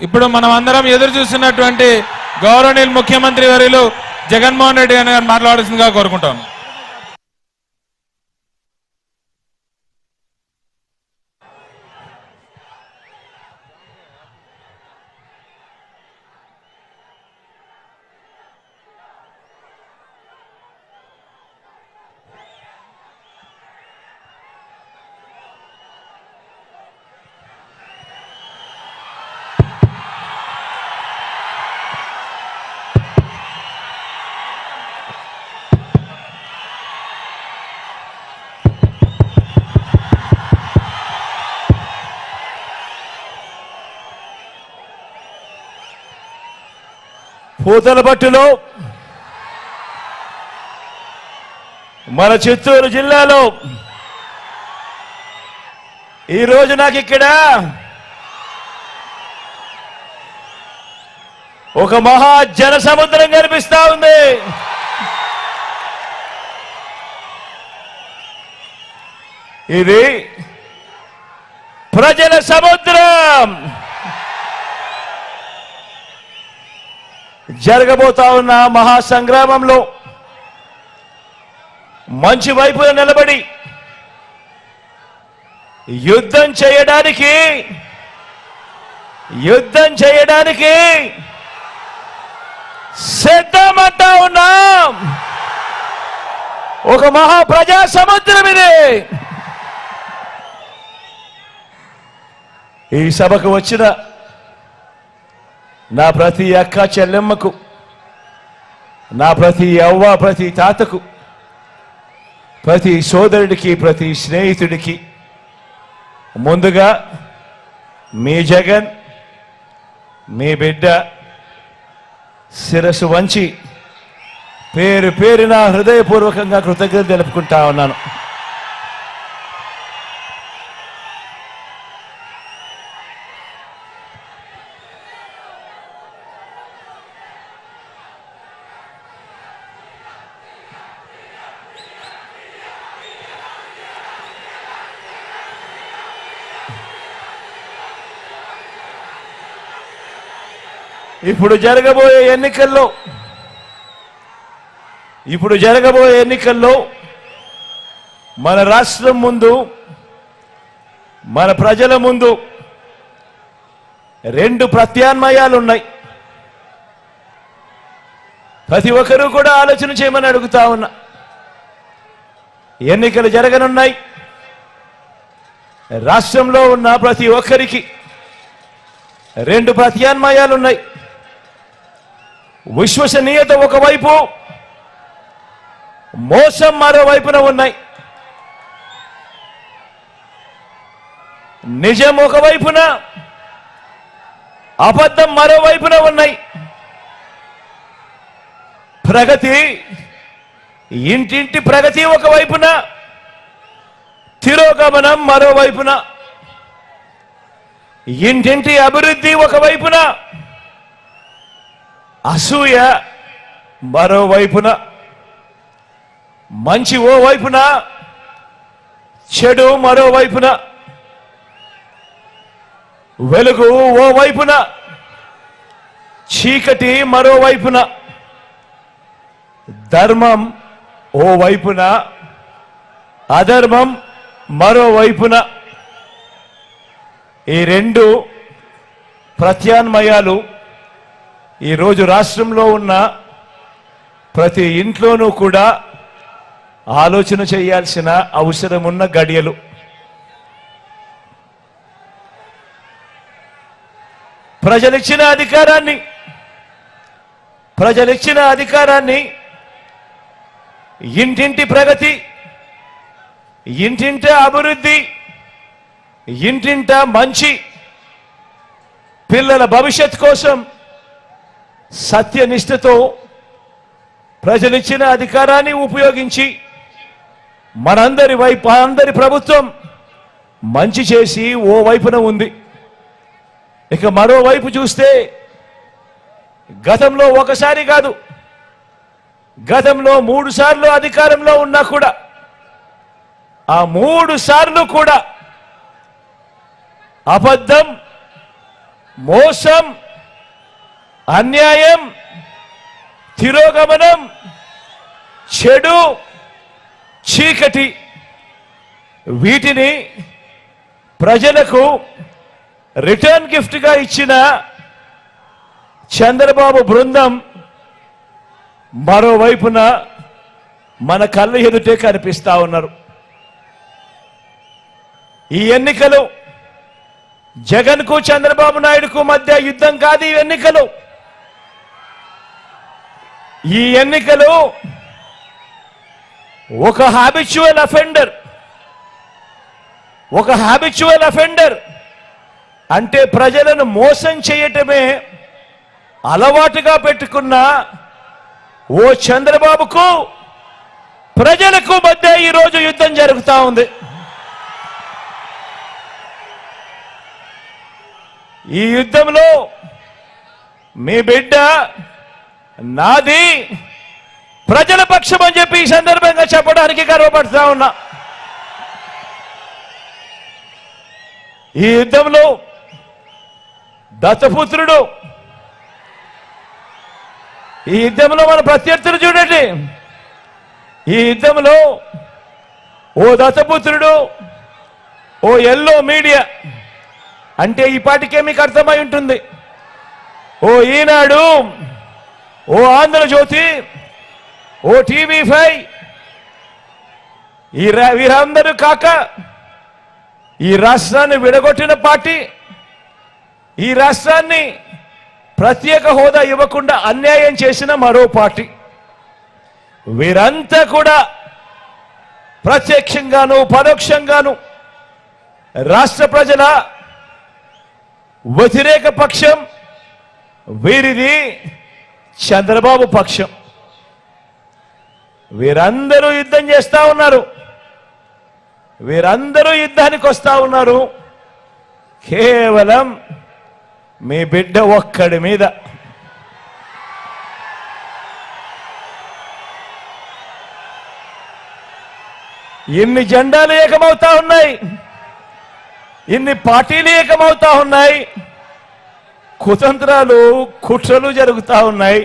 ఇప్పుడు మనం అందరం ఎదురు చూస్తున్నటువంటి గౌరవనీయులు ముఖ్యమంత్రి వర్యులు జగన్మోహన్ రెడ్డి గారిని మాట్లాడాల్సిందిగా కోరుకుంటాం. పూతలపట్టులో మన చిత్తూరు జిల్లాలో ఈరోజు నాకు ఇక్కడ ఒక మహా జన సముద్రం కనిపిస్తా ఉంది. ఇది ప్రజల సముద్రం. జరగబోతా ఉన్న మహాసంగ్రామంలో మంచి వైపున నిలబడి యుద్ధం చేయడానికి సిద్ధమంటా ఉన్నాం. ఒక మహా ప్రజా సముద్రం ఇది. ఈ సభకు వచ్చిన నా ప్రతి అక్క చెల్లెమ్మకు, నా ప్రతి అవ్వ ప్రతి తాతకు, ప్రతి సోదరుడికి, ప్రతి స్నేహితుడికి ముందుగా మీ జగన్, మీ బిడ్డ శిరస్సు వంచి పేరు పేరున హృదయపూర్వకంగా కృతజ్ఞతలు తెలుపుకుంటా ఉన్నాను. ఇప్పుడు జరగబోయే ఎన్నికల్లో మన రాష్ట్రం ముందు, మన ప్రజల ముందు రెండు ప్రత్యామ్నాయాలు ఉన్నాయి. ప్రతి ఒక్కరూ కూడా ఆలోచన చేయమని అడుగుతా ఉన్నా. ఎన్నికలు జరగనున్నాయి. రాష్ట్రంలో ఉన్న ప్రతి ఒక్కరికి రెండు ప్రత్యామ్నాయాలున్నాయి. విశ్వసనీయత ఒకవైపు, మోసం మరోవైపున ఉన్నాయి. నిజం ఒకవైపున, అబద్ధం మరోవైపున ఉన్నాయి. ప్రగతి, ఇంటింటి ప్రగతి ఒకవైపున, తిరోగమనం మరోవైపున. ఇంటింటి అభివృద్ధి ఒకవైపున, అసూయ మరోవైపున. మంచి ఓ వైపున, చెడు మరోవైపున. వెలుగు ఓ వైపున, చీకటి మరోవైపున. ధర్మం ఓ వైపున, అధర్మం మరోవైపున. ఈ రెండు ప్రత్యామ్నాయాలు ఈరోజు రాష్ట్రంలో ఉన్న ప్రతి ఇంట్లోనూ కూడా ఆలోచన చేయాల్సిన అవసరం ఉన్న గడియలు. ప్రజలిచ్చిన అధికారాన్ని ఇంటింటి ప్రగతి, ఇంటింట అభివృద్ధి, ఇంటింట మంచి, పిల్లల భవిష్యత్ కోసం సత్యనిష్టతో ప్రజలిచ్చిన అధికారాన్ని ఉపయోగించి మనందరి ప్రభుత్వం మంచి చేసి ఓ వైపున ఉంది. ఇక మరోవైపు చూస్తే గతంలో ఒకసారి కాదు, గతంలో 3 సార్లు అధికారంలో ఉన్నా కూడా ఆ 3 సార్లు కూడా అబద్ధం, మోసం, అన్యాయం, తిరోగమనం, చెడు, చీకటి వీటిని ప్రజలకు రిటర్న్ గిఫ్ట్గా ఇచ్చిన చంద్రబాబు బృందం మరోవైపున మన కళ్ళ ఎదుటే కనిపిస్తా ఉన్నారు. ఈ ఎన్నికలు జగన్కు చంద్రబాబు నాయుడుకు మధ్య యుద్ధం కాదు. ఈ ఎన్నికలు ఒక హ్యాబిచువల్ అఫెండర్ అంటే ప్రజలను మోసం చేయటమే అలవాటుగా పెట్టుకున్న ఓ చంద్రబాబుకు ప్రజలకు మధ్య ఈరోజు యుద్ధం జరుగుతూ ఉంది. ఈ యుద్ధంలో మీ బిడ్డ నాది ప్రజల పక్షం అని చెప్పి ఈ సందర్భంగా చెప్పడానికి గర్వపడుతూ ఉన్నా. ఈ యుద్ధంలో దత్తపుత్రుడు, ఈ యుద్ధంలో మన ప్రత్యర్థులు చూడండి. ఈ యుద్ధంలో ఓ దత్తపుత్రుడు, ఓ ఎల్లో మీడియా అంటే ఈ పాటికే మీకు అర్థమై ఉంటుంది. ఓ ఈనాడు, ఓ ఆంధ్రజ్యోతి, ఓ టీవీ5 వీరందరూ కాక ఈ రాష్ట్రాన్ని విడగొట్టిన పార్టీ, ఈ రాష్ట్రాన్ని ప్రత్యేక హోదా ఇవ్వకుండా అన్యాయం చేసిన మరో పార్టీ, వీరంతా కూడా ప్రత్యక్షంగాను పరోక్షంగాను రాష్ట్ర ప్రజల వ్యతిరేక పక్షం. వీరిది చంద్రబాబు పక్షం. వీరందరూ యుద్ధం చేస్తా ఉన్నారు. వీరందరూ యుద్ధానికి వస్తా ఉన్నారు కేవలం మీ బిడ్డ ఒక్కడి మీద. ఇన్ని జెండాలు ఏకమవుతా ఉన్నాయి, ఇన్ని పార్టీలు ఏకమవుతా ఉన్నాయి, కుతంత్రాలు కుట్రలు జరుగుతూ ఉన్నాయి.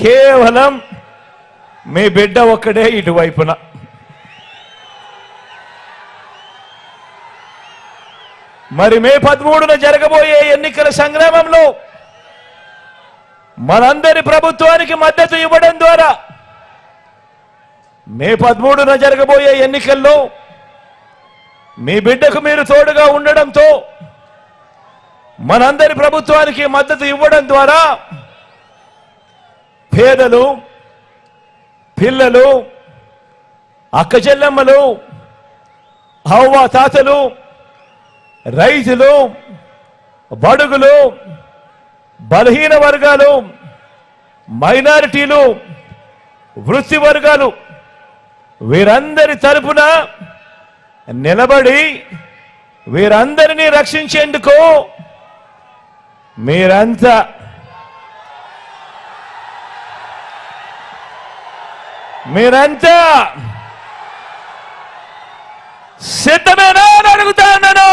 కేవలం మీ బిడ్డ ఒక్కడే ఇటువైపున. మరి మే 13న జరగబోయే ఎన్నికల సంగ్రామంలో మనందరి ప్రభుత్వానికి మద్దతు ఇవ్వడం ద్వారా మే 13న జరగబోయే ఎన్నికల్లో మీ బిడ్డకు మీరు తోడుగా ఉండడంతో మనందరి ప్రభుత్వానికి మద్దతు ఇవ్వడం ద్వారా పేదలు, పిల్లలు, అక్కచెల్లెమ్మలు, అవ్వ తాతలు, రైతులు, బడుగులు, బలహీన వర్గాలు, మైనారిటీలు, వృత్తి వర్గాలు వీరందరి తరపున నిలబడి వీరందరినీ రక్షించేందుకు మీరంతా సిద్ధమేనా అని అడుగుతా ఉన్నాను.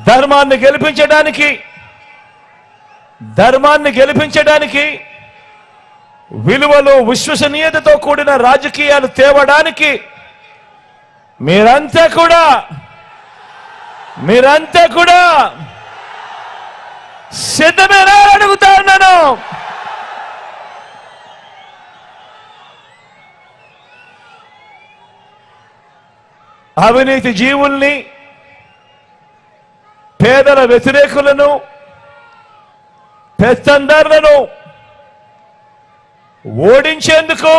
ధర్మాన్ని గెలిపించడానికి విలువలు, విశ్వసనీయతతో కూడిన రాజకీయాలు తేవడానికి మీరంతా కూడా సిద్ధమేనా అని అడుగుతా ఉన్నాను. అవినీతి జీవుల్ని, పేదల వ్యతిరేకులను, పెత్తందారులను ఓడించేందుకు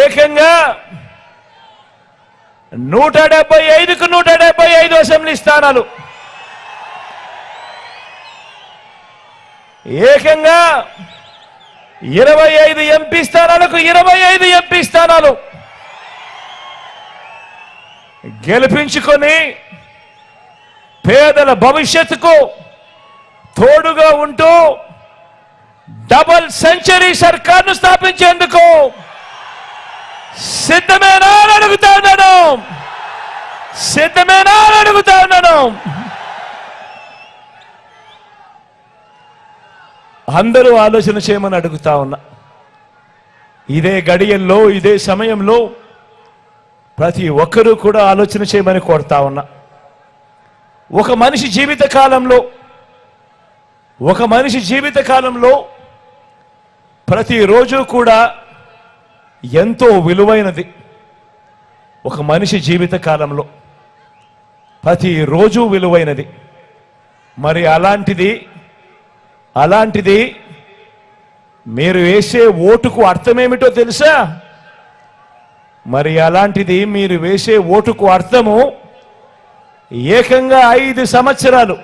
ఏకంగా 175కు 175 అసెంబ్లీ స్థానాలు, ఏకంగా 25 ఎంపీ స్థానాలకు 25 ఎంపీ స్థానాలు గెలిపించుకొని పేదల భవిష్యత్తుకు తోడుగా ఉంటూ డబుల్ సెంచరీ సర్కార్ను స్థాపించేందుకు అర్థమేనా అని అడుగుతా ఉన్నాను. అందరూ ఆలోచన చేయమని అడుగుతా ఉన్నా. ఇదే గడియల్లో, ఇదే సమయంలో ప్రతి ఒక్కరూ కూడా ఆలోచన చేయమని కోరుతా ఉన్నా. ఒక మనిషి జీవిత కాలంలో ప్రతిరోజు కూడా ఎంతో విలువైనది. ఒక మనిషి జీవిత కాలంలో ప్రతిరోజు విలువైనది. మరి అలాంటిది మీరు వేసే ఓటుకు అర్థమేమిటో తెలుసా? మరి అలాంటిది మీరు వేసే ఓటుకు అర్థము ఏకంగా 5 సంవత్సరాలు